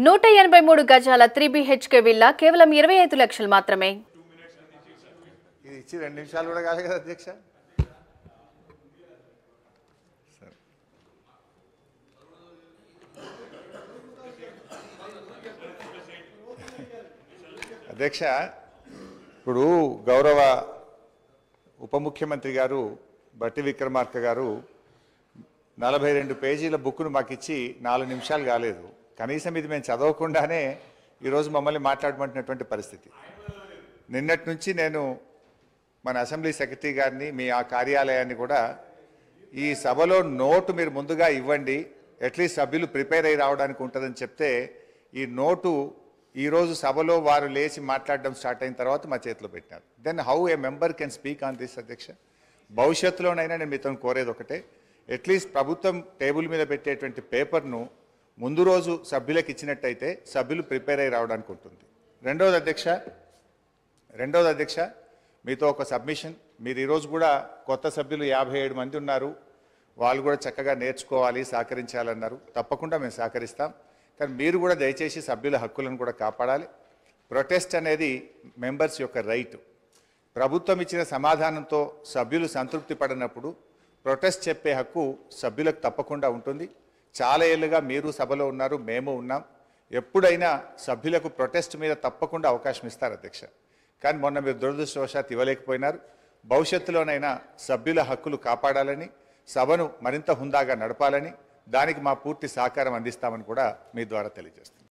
183 గజాల 3BHK villa కేవలం 25 లక్షలు మాత్రమే. ఇది ఇచ్చి 2 నిమిషాలు కూడా కాలేదు కదా అధ్యక్ష. అధ్యక్ష, ఇప్పుడు గౌరవ ఉప ముఖ్యమంత్రి గారు బట్టి విక్రమార్క గారు 42 పేజీల బుక్ను మాకు ఇచ్చి 4 నిమిషాలు కాలేదు. కనీసం ఇది మేము చదవకుండానే ఈరోజు మమ్మల్ని మాట్లాడమంటున్నటువంటి పరిస్థితి. నిన్నటి నుంచి నేను మన అసెంబ్లీ సెక్రటరీ గారిని, మీ ఆ కార్యాలయాన్ని కూడా ఈ సభలో నోటు మీరు ముందుగా ఇవ్వండి, అట్లీస్ట్ సభ్యులు ప్రిపేర్ అయ్యి రావడానికి ఉంటుందని చెప్తే ఈ నోటు ఈరోజు సభలో వారు లేచి మాట్లాడడం స్టార్ట్ అయిన తర్వాత మా చేతిలో పెట్టినారు. Then how a member can speak on this అధ్యక్ష? భవిష్యత్తులోనైనా నేను మీతో కోరేది ఒకటే, అట్లీస్ట్ ప్రభుత్వం టేబుల్ మీద పెట్టేటువంటి పేపర్ను ముందు రోజు సభ్యులకు ఇచ్చినట్టయితే సభ్యులు ప్రిపేర్ అయ్యి రావడానికి ఉంటుంది. రెండవది అధ్యక్ష, మీతో ఒక సబ్మిషన్. మీరు ఈరోజు కూడా కొత్త సభ్యులు 57 మంది ఉన్నారు, వాళ్ళు కూడా చక్కగా నేర్చుకోవాలి, సహకరించాలన్నారు. తప్పకుండా మేము సహకరిస్తాం. కానీ మీరు కూడా దయచేసి సభ్యుల హక్కులను కూడా కాపాడాలి. ప్రొటెస్ట్ అనేది మెంబర్స్ యొక్క రైట్. ప్రభుత్వం ఇచ్చిన సమాధానంతో సభ్యులు సంతృప్తి పడినప్పుడు ప్రొటెస్ట్ చెప్పే హక్కు సభ్యులకు తప్పకుండా ఉంటుంది. చాలా ఏళ్ళుగా మీరు సభలో ఉన్నారు, మేము ఉన్నాం. ఎప్పుడైనా సభ్యులకు ప్రొటెస్ట్ మీద తప్పకుండా అవకాశం ఇస్తారు అధ్యక్ష. కానీ మొన్న మీరు దురదృష్టవశాత్తు ఇవ్వలేకపోయినారు. భవిష్యత్తులోనైనా సభ్యుల హక్కులు కాపాడాలని, సభను మరింత హుందాగా నడపాలని, దానికి మా పూర్తి సహకారం అందిస్తామని కూడా మీ ద్వారా తెలియజేస్తున్నాం.